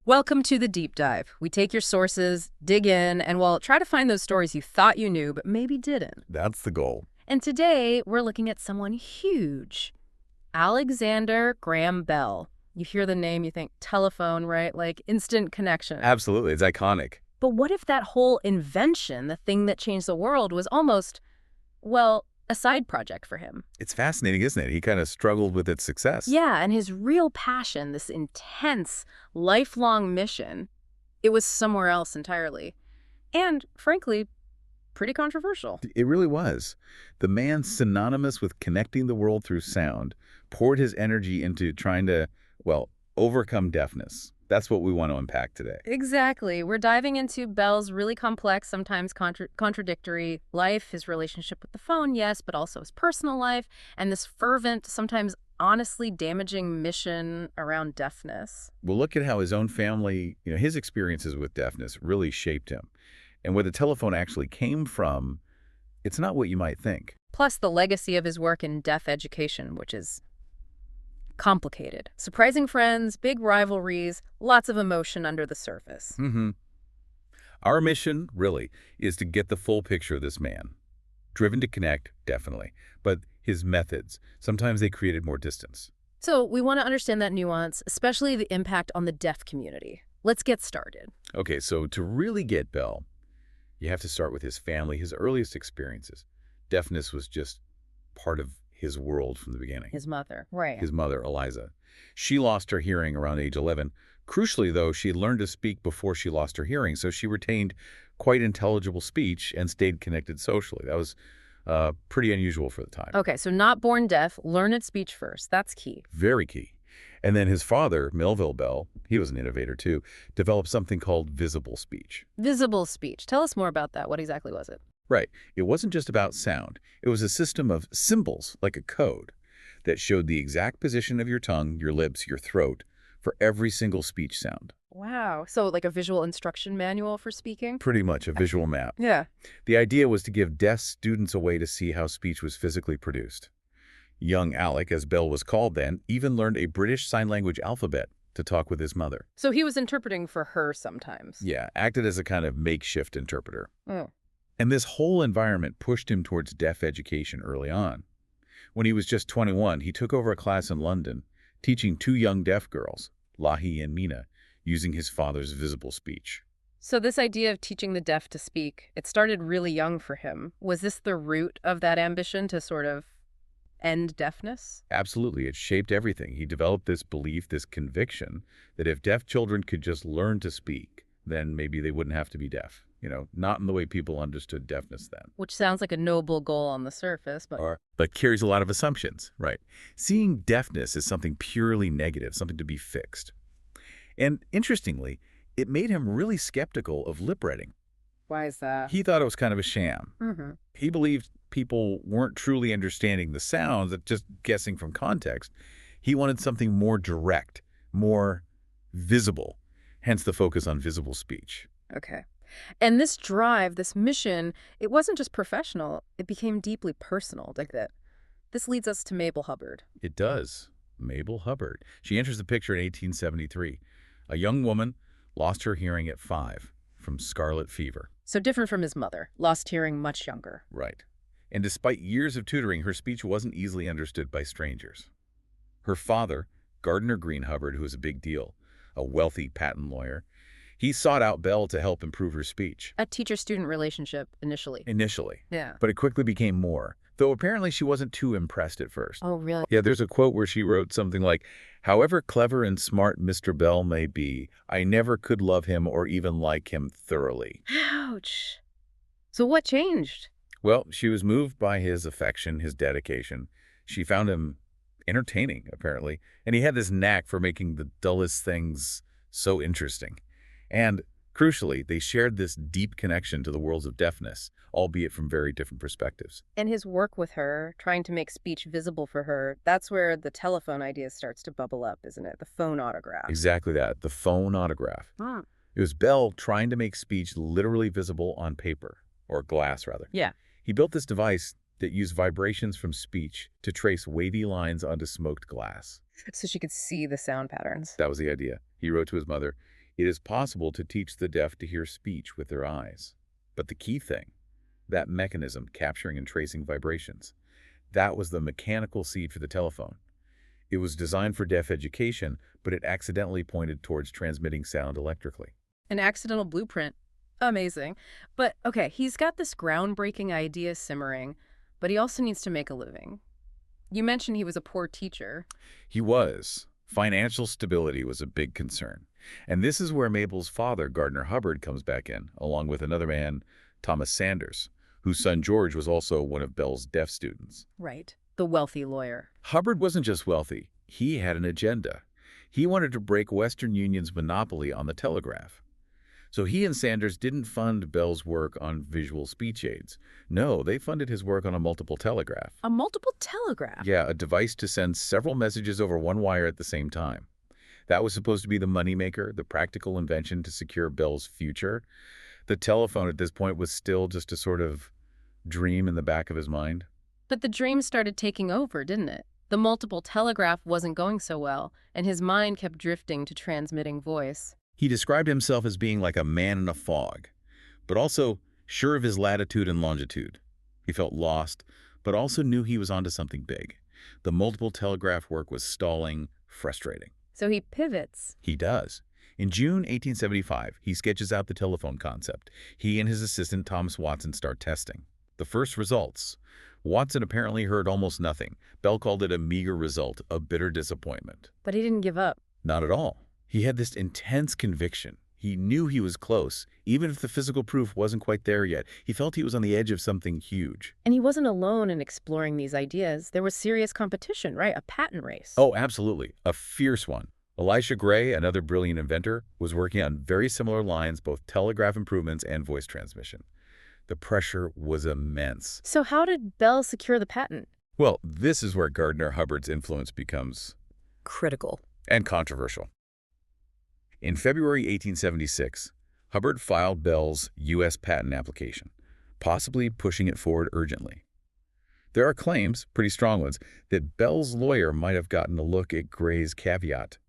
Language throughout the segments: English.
Welcome to the Deep Dive. We take your sources, dig in, and we'll try to find those stories you thought you knew but maybe didn't. That's the goal. And today, we're looking at someone huge. Alexander Graham Bell. You hear the name, you think telephone, right? Like instant connection. Absolutely. It's iconic. But what if that whole invention, the thing that changed the world, was almost, well, a side project for him? It's fascinating, isn't it? He kind of struggled with its success. Yeah, and his real passion, this intense, lifelong mission, it was somewhere else entirely. And, frankly, pretty controversial. It really was. The man synonymous with connecting the world through sound poured his energy into trying to, well, overcome deafness. That's what we want to unpack today. Exactly. We're diving into Bell's really complex, sometimes contradictory life, his relationship with the phone, yes, but also his personal life, and this fervent, sometimes honestly damaging mission around deafness. We'll look at how his own family, his experiences with deafness really shaped him. And where the telephone actually came from, it's not what you might think. Plus the legacy of his work in deaf education, which is complicated. Surprising friends, big rivalries, lots of emotion under the surface. Our mission, really, is to get the full picture of this man. Driven to connect, definitely. But his methods, sometimes they created more distance. So we want to understand that nuance, especially the impact on the deaf community. Let's get started. Okay, so to really get Bell, you have to start with his family, his earliest experiences. Deafness was just part of his world from the beginning. His mother. Right. His mother, Eliza. She lost her hearing around age 11. Crucially, though, she had learned to speak before she lost her hearing, so she retained quite intelligible speech and stayed connected socially. That was pretty unusual for the time. Okay, so not born deaf, learned speech first. That's key. Very key. And then his father, Melville Bell, he was an innovator too, developed something called visible speech. Visible speech. Tell us more about that. What exactly was it? Right. It wasn't just about sound. It was a system of symbols, like a code, that showed the exact position of your tongue, your lips, your throat, for every single speech sound. Wow. So like a visual instruction manual for speaking? Pretty much a visual map. Yeah. The idea was to give deaf students a way to see how speech was physically produced. Young Alec, as Bell was called then, even learned a British Sign Language alphabet to talk with his mother. So he was interpreting for her sometimes. Yeah, acted as a kind of makeshift interpreter. Oh. And this whole environment pushed him towards deaf education early on. When he was just 21, he took over a class in London, teaching two young deaf girls, Lahi and Mina, using his father's visible speech. So this idea of teaching the deaf to speak, it started really young for him. Was this the root of that ambition to sort of end deafness? Absolutely. It shaped everything. He developed this belief, this conviction, that if deaf children could just learn to speak, then maybe they wouldn't have to be deaf. Not in the way people understood deafness then. Which sounds like a noble goal on the surface, But carries a lot of assumptions, right? Seeing deafness as something purely negative, something to be fixed. And interestingly, it made him really skeptical of lip reading. Why is that? He thought it was kind of a sham. He believed people weren't truly understanding the sounds, just guessing from context. He wanted something more direct, more visible, hence the focus on visible speech. Okay. And this drive, this mission, it wasn't just professional. It became deeply personal. Like that. This leads us to Mabel Hubbard. It does. Mabel Hubbard. She enters the picture in 1873. A young woman lost her hearing at 5 from scarlet fever. So different from his mother, lost hearing much younger. Right. And despite years of tutoring, her speech wasn't easily understood by strangers. Her father, Gardner Green Hubbard, who was a big deal, a wealthy patent lawyer, he sought out Bell to help improve her speech. A teacher-student relationship initially. Yeah. But it quickly became more, though apparently she wasn't too impressed at first. Oh, really? Yeah, there's a quote where she wrote something like, "However clever and smart Mr. Bell may be, I never could love him or even like him thoroughly." Ouch. So what changed? Well, she was moved by his affection, his dedication. She found him entertaining, apparently, and he had this knack for making the dullest things so interesting. And, crucially, they shared this deep connection to the worlds of deafness, albeit from very different perspectives. And his work with her, trying to make speech visible for her, that's where the telephone idea starts to bubble up, isn't it? The phone autograph. Exactly that, the phone autograph. It was Bell trying to make speech literally visible on paper, or glass, rather. Yeah. He built this device that used vibrations from speech to trace wavy lines onto smoked glass. So she could see the sound patterns. That was the idea. He wrote to his mother, It is possible to teach the deaf to hear speech with their eyes. But the key thing, that mechanism capturing and tracing vibrations, that was the mechanical seed for the telephone. It was designed for deaf education, but it accidentally pointed towards transmitting sound electrically. An accidental blueprint. Amazing. But, okay, he's got this groundbreaking idea simmering, but he also needs to make a living. You mentioned he was a poor teacher. He was. Financial stability was a big concern. And this is where Mabel's father, Gardner Hubbard, comes back in, along with another man, Thomas Sanders, whose son George was also one of Bell's deaf students. Right. The wealthy lawyer. Hubbard wasn't just wealthy. He had an agenda. He wanted to break Western Union's monopoly on the telegraph. So he and Sanders didn't fund Bell's work on visual speech aids. No, they funded his work on a multiple telegraph. A multiple telegraph? Yeah, a device to send several messages over one wire at the same time. That was supposed to be the moneymaker, the practical invention to secure Bell's future. The telephone at this point was still just a sort of dream in the back of his mind. But the dream started taking over, didn't it? The multiple telegraph wasn't going so well, and his mind kept drifting to transmitting voice. He described himself as being like a man in a fog, but also sure of his latitude and longitude. He felt lost, but also knew he was onto something big. The multiple telegraph work was stalling, frustrating. So he pivots. He does. In June 1875, he sketches out the telephone concept. He and his assistant Thomas Watson start testing. The first results. Watson apparently heard almost nothing. Bell called it a meager result, a bitter disappointment. But he didn't give up. Not at all. He had this intense conviction. He knew he was close, even if the physical proof wasn't quite there yet. He felt he was on the edge of something huge. And he wasn't alone in exploring these ideas. There was serious competition, right? A patent race. Oh, absolutely. A fierce one. Elisha Gray, another brilliant inventor, was working on very similar lines, both telegraph improvements and voice transmission. The pressure was immense. So how did Bell secure the patent? Well, this is where Gardner Hubbard's influence becomes Critical. and controversial. In February 1876, Hubbard filed Bell's U.S. patent application, possibly pushing it forward urgently. There are claims, pretty strong ones, that Bell's lawyer might have gotten a look at Gray's caveat,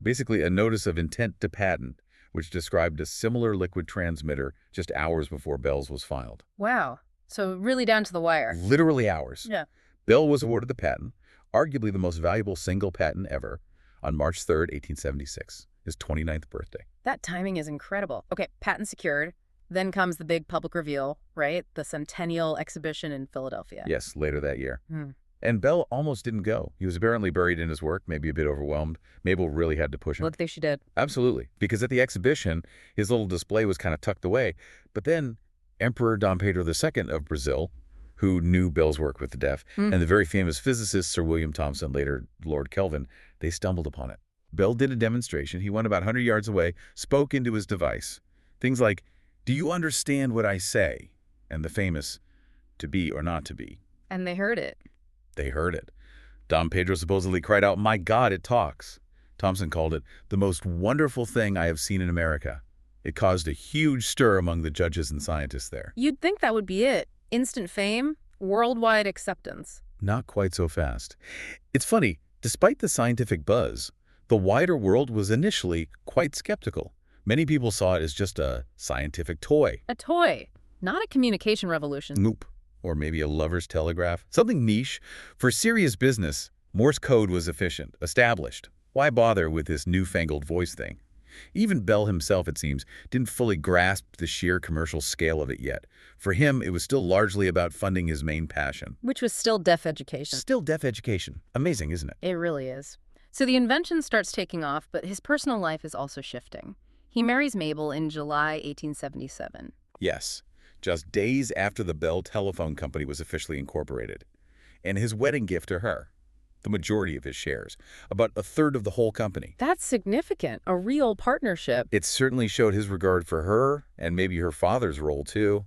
basically a notice of intent to patent, which described a similar liquid transmitter just hours before Bell's was filed. Wow. So really down to the wire. Literally hours. Yeah. Bell was awarded the patent, arguably the most valuable single patent ever, on March 3, 1876. His 29th birthday. That timing is incredible. Okay, patent secured. Then comes the big public reveal, right? The Centennial Exhibition in Philadelphia. Yes, later that year. Hmm. And Bell almost didn't go. He was apparently buried in his work, maybe a bit overwhelmed. Mabel really had to push him. Look, there she did. Absolutely. Because at the exhibition, his little display was kind of tucked away. But then Emperor Dom Pedro II of Brazil, who knew Bell's work with the deaf, and the very famous physicist Sir William Thomson, later Lord Kelvin, they stumbled upon it. Bell did a demonstration. He went about 100 yards away, spoke into his device. Things like, "Do you understand what I say?" And the famous, "To be or not to be." And they heard it. They heard it. Dom Pedro supposedly cried out, "My God, it talks." Thomson called it the most wonderful thing I have seen in America. It caused a huge stir among the judges and scientists there. You'd think that would be it. Instant fame, worldwide acceptance. Not quite so fast. It's funny, despite the scientific buzz, the wider world was initially quite skeptical. Many people saw it as just a scientific toy. A toy, not a communication revolution. Nope. Or maybe a lover's telegraph. Something niche. For serious business, Morse code was efficient, established. Why bother with this newfangled voice thing? Even Bell himself, it seems, didn't fully grasp the sheer commercial scale of it yet. For him, it was still largely about funding his main passion. Which was still deaf education. Still deaf education. Amazing, isn't it? It really is. So the invention starts taking off, but his personal life is also shifting. He marries Mabel in July 1877. Yes, just days after the Bell Telephone Company was officially incorporated. And his wedding gift to her, the majority of his shares, about a third of the whole company. That's significant, a real partnership. It certainly showed his regard for her, and maybe her father's role too.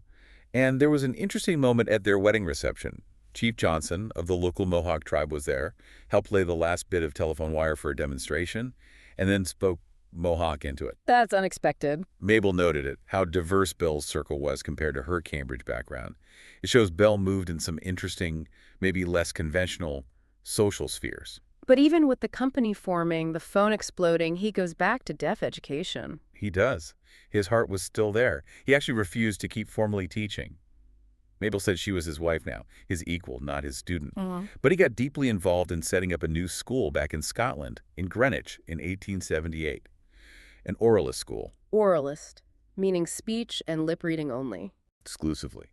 And there was an interesting moment at their wedding reception. Chief Johnson of the local Mohawk tribe was there, helped lay the last bit of telephone wire for a demonstration, and then spoke Mohawk into it. That's unexpected. Mabel noted it, how diverse Bell's circle was compared to her Cambridge background. It shows Bell moved in some interesting, maybe less conventional social spheres. But even with the company forming, the phone exploding, he goes back to deaf education. He does. His heart was still there. He actually refused to keep formally teaching. Mabel said she was his wife now, his equal, not his student. But he got deeply involved in setting up a new school back in Scotland, in Greenwich, in 1878. An oralist school, Oralist, meaning speech and lip reading only. exclusively.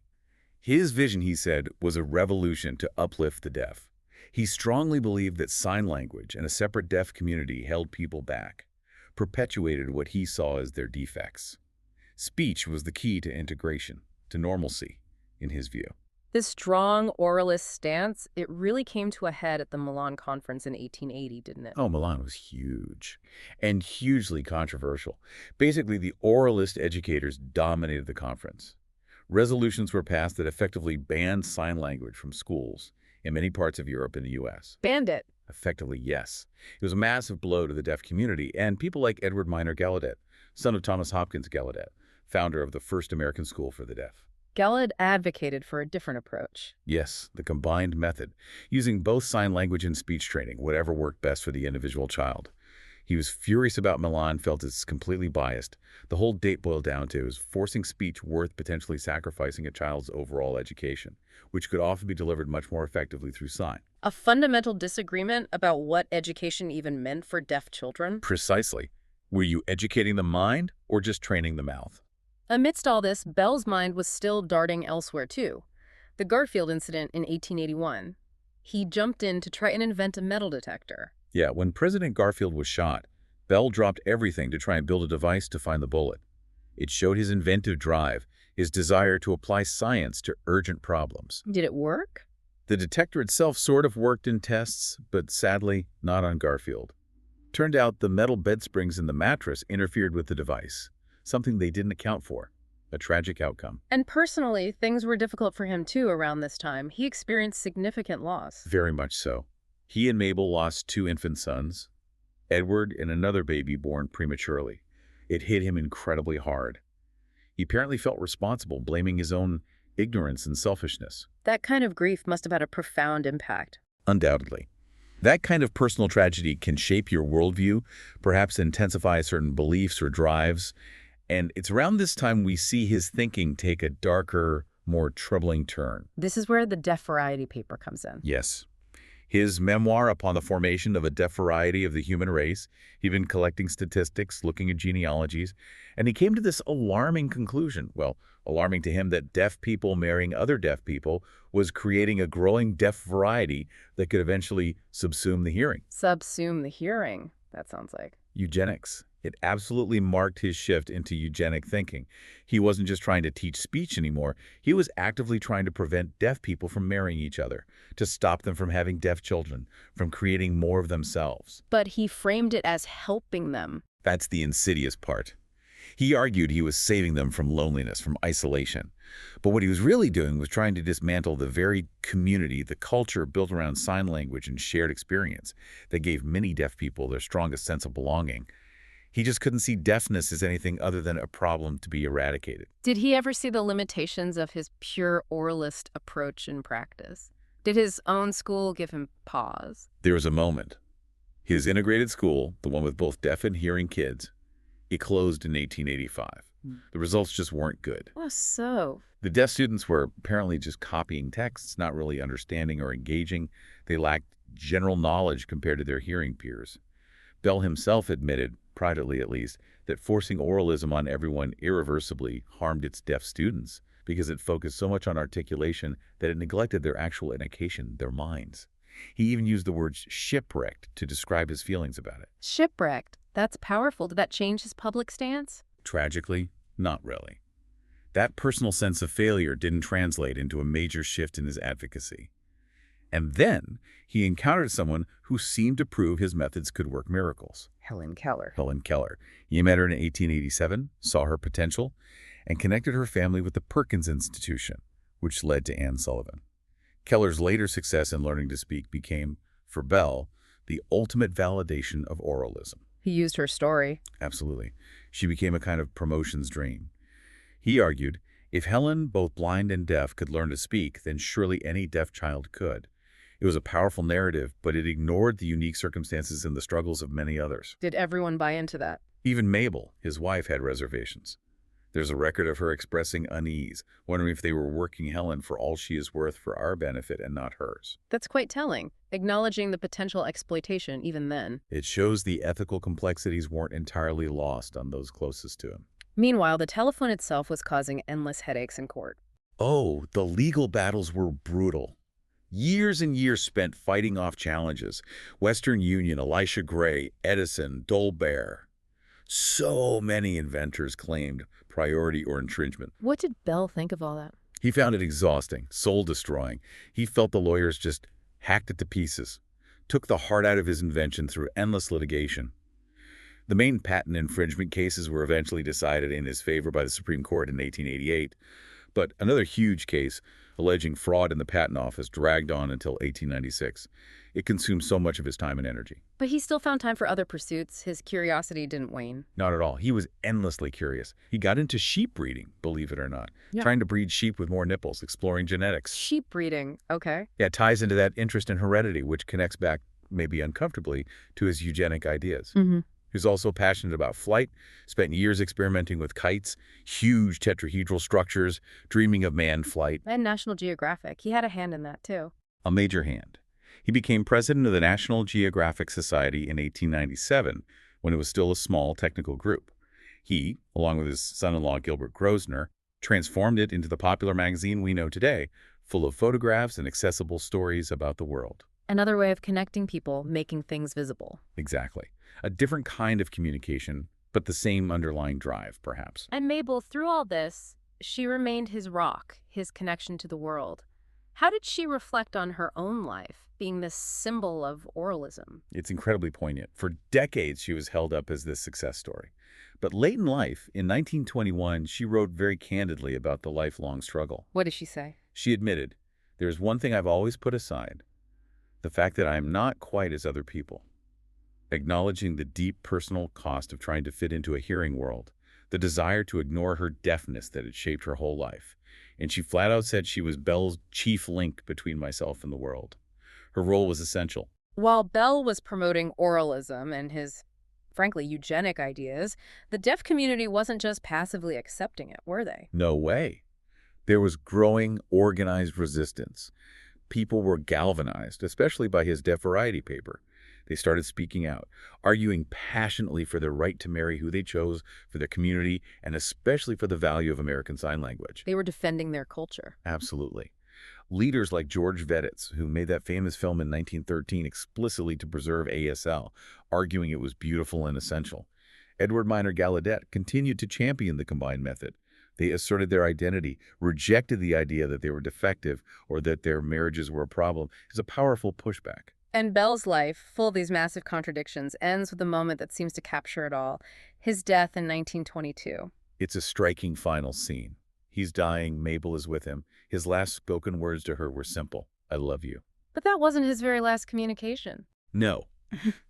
His vision, he said, was a revolution to uplift the deaf. He strongly believed that sign language and a separate deaf community held people back, perpetuated what he saw as their defects. Speech was the key to integration, to normalcy, in his view. This strong oralist stance, it really came to a head at the Milan Conference in 1880, didn't it? Oh, Milan was huge and hugely controversial. Basically, the oralist educators dominated the conference. Resolutions were passed that effectively banned sign language from schools in many parts of Europe and the U.S. Banned it. Effectively, yes. It was a massive blow to the deaf community and people like Edward Minor Gallaudet, son of Thomas Hopkins Gallaudet, founder of the first American school for the deaf. Gallaudet advocated for a different approach. Yes, the combined method, using both sign language and speech training, whatever worked best for the individual child. He was furious about Milan, felt it's completely biased. The whole date boiled down to is forcing speech worth potentially sacrificing a child's overall education, which could often be delivered much more effectively through sign. A fundamental disagreement about what education even meant for deaf children. Precisely. Were you educating the mind or just training the mouth? Amidst all this, Bell's mind was still darting elsewhere, too. The Garfield incident in 1881. He jumped in to try and invent a metal detector. Yeah, when President Garfield was shot, Bell dropped everything to try and build a device to find the bullet. It showed his inventive drive, his desire to apply science to urgent problems. Did it work? The detector itself sort of worked in tests, but sadly, not on Garfield. Turned out the metal bed springs in the mattress interfered with the device, something they didn't account for. A tragic outcome. And personally, things were difficult for him, too, around this time. He experienced significant loss. Very much so. He and Mabel lost 2 infant sons, Edward and another baby born prematurely. It hit him incredibly hard. He apparently felt responsible, blaming his own ignorance and selfishness. That kind of grief must have had a profound impact. Undoubtedly. That kind of personal tragedy can shape your worldview, perhaps intensify certain beliefs or drives, and it's around this time we see his thinking take a darker, more troubling turn. This is where the deaf variety paper comes in. Yes. His memoir upon the formation of a deaf variety of the human race, he'd been collecting statistics, looking at genealogies, and he came to this alarming conclusion. Well, alarming to him that deaf people marrying other deaf people was creating a growing deaf variety that could eventually subsume the hearing. Subsume the hearing, that sounds like. Eugenics. It absolutely marked his shift into eugenic thinking. He wasn't just trying to teach speech anymore. He was actively trying to prevent deaf people from marrying each other, to stop them from having deaf children, from creating more of themselves. But he framed it as helping them. That's the insidious part. He argued he was saving them from loneliness, from isolation. But what he was really doing was trying to dismantle the very community, the culture built around sign language and shared experience that gave many deaf people their strongest sense of belonging. He just couldn't see deafness as anything other than a problem to be eradicated. Did he ever see the limitations of his pure oralist approach in practice? Did his own school give him pause? There was a moment. His integrated school, the one with both deaf and hearing kids, it closed in 1885. The results just weren't good. Oh, so? The deaf students were apparently just copying texts, not really understanding or engaging. They lacked general knowledge compared to their hearing peers. Bell himself admitted, privately at least, that forcing oralism on everyone irreversibly harmed its deaf students because it focused so much on articulation that it neglected their actual education, their minds. He even used the word shipwrecked to describe his feelings about it. Shipwrecked. That's powerful. Did that change his public stance? Tragically, not really. That personal sense of failure didn't translate into a major shift in his advocacy. And then he encountered someone who seemed to prove his methods could work miracles. Helen Keller. Helen Keller. He met her in 1887, saw her potential, and connected her family with the Perkins Institution, which led to Anne Sullivan. Keller's later success in learning to speak became, for Bell, the ultimate validation of oralism. He used her story. Absolutely. She became a kind of promotion's dream. He argued, if Helen, both blind and deaf, could learn to speak, then surely any deaf child could. It was a powerful narrative, but it ignored the unique circumstances and the struggles of many others. Did everyone buy into that? Even Mabel, his wife, had reservations. There's a record of her expressing unease, wondering if they were working Helen for all she is worth for our benefit and not hers. That's quite telling, acknowledging the potential exploitation even then. It shows the ethical complexities weren't entirely lost on those closest to him. Meanwhile, the telephone itself was causing endless headaches in court. Oh, the legal battles were brutal. Years and years spent fighting off challenges. Western Union, Elisha Gray, Edison, Dolbear. So many inventors claimed priority or infringement. What did Bell think of all that? He found it exhausting, soul-destroying. He felt the lawyers just hacked it to pieces, took the heart out of his invention through endless litigation. The main patent infringement cases were eventually decided in his favor by the Supreme Court in 1888, but another huge case alleging fraud in the patent office dragged on until 1896. It consumed so much of his time and energy. But he still found time for other pursuits. His curiosity didn't wane. Not at all. He was endlessly curious. He got into sheep breeding, believe it or not, trying to breed sheep with more nipples, exploring genetics. Sheep breeding, okay. Yeah, it ties into that interest in heredity, which connects back, maybe uncomfortably, to his eugenic ideas. He was also passionate about flight, spent years experimenting with kites, huge tetrahedral structures, dreaming of manned flight. And National Geographic. He had a hand in that, too. A major hand. He became president of the National Geographic Society in 1897, when it was still a small technical group. He, along with his son-in-law Gilbert Grosvenor, transformed it into the popular magazine we know today, full of photographs and accessible stories about the world. Another way of connecting people, making things visible. Exactly. A different kind of communication, but the same underlying drive, perhaps. And Mabel, through all this, she remained his rock, his connection to the world. How did she reflect on her own life, being this symbol of oralism? It's incredibly poignant. For decades, she was held up as this success story. But late in life, in 1921, she wrote very candidly about the lifelong struggle. What did she say? She admitted, "There's one thing I've always put aside, the fact that I am not quite as other people." Acknowledging the deep personal cost of trying to fit into a hearing world, the desire to ignore her deafness that had shaped her whole life. And she flat out said she was Bell's chief link between myself and the world. Her role was essential. While Bell was promoting oralism and his, frankly, eugenic ideas, the deaf community wasn't just passively accepting it, were they? No way. There was growing, organized resistance. People were galvanized, especially by his deaf variety paper. They started speaking out, arguing passionately for their right to marry who they chose, for their community, and especially for the value of American Sign Language. They were defending their culture. Absolutely. Leaders like George Veditz, who made that famous film in 1913 explicitly to preserve ASL, arguing it was beautiful and essential. Edward Minor Gallaudet continued to champion the combined method. They asserted their identity, rejected the idea that they were defective or that their marriages were a problem. It's a powerful pushback. And Bell's life, full of these massive contradictions, ends with a moment that seems to capture it all. His death in 1922. It's a striking final scene. He's dying, Mabel is with him. His last spoken words to her were simple, "I love you." But that wasn't his very last communication. No.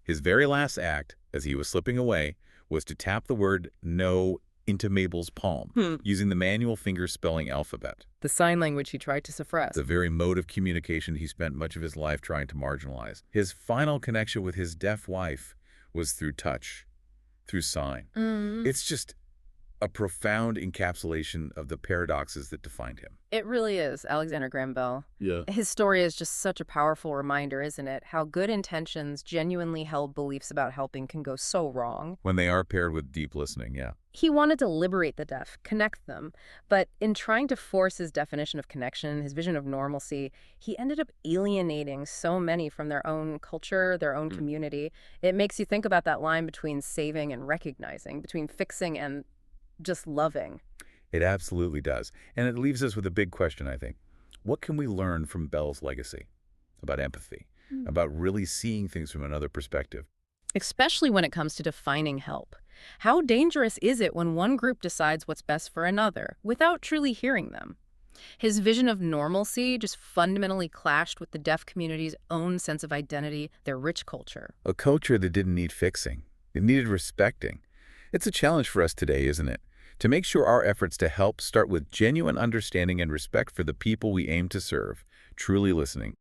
His very last act, as he was slipping away, was to tap the word "no" into Mabel's palm, using the manual finger spelling alphabet. The sign language he tried to suppress. The very mode of communication he spent much of his life trying to marginalize. His final connection with his deaf wife was through touch, through sign. It's just a profound encapsulation of the paradoxes that defined him. It really is, Alexander Graham Bell. Yeah. His story is just such a powerful reminder, isn't it? How good intentions, genuinely held beliefs about helping can go so wrong. When they are paired with deep listening, yeah. He wanted to liberate the deaf, connect them. But in trying to force his definition of connection, his vision of normalcy, he ended up alienating so many from their own culture, their own community. It makes you think about that line between saving and recognizing, between fixing and just loving. It absolutely does. And it leaves us with a big question, I think. What can we learn from Bell's legacy? About empathy, about really seeing things from another perspective. Especially when it comes to defining help. How dangerous is it when one group decides what's best for another without truly hearing them? His vision of normalcy just fundamentally clashed with the deaf community's own sense of identity, their rich culture. A culture that didn't need fixing. It needed respecting. It's a challenge for us today, isn't it? To make sure our efforts to help start with genuine understanding and respect for the people we aim to serve, truly listening.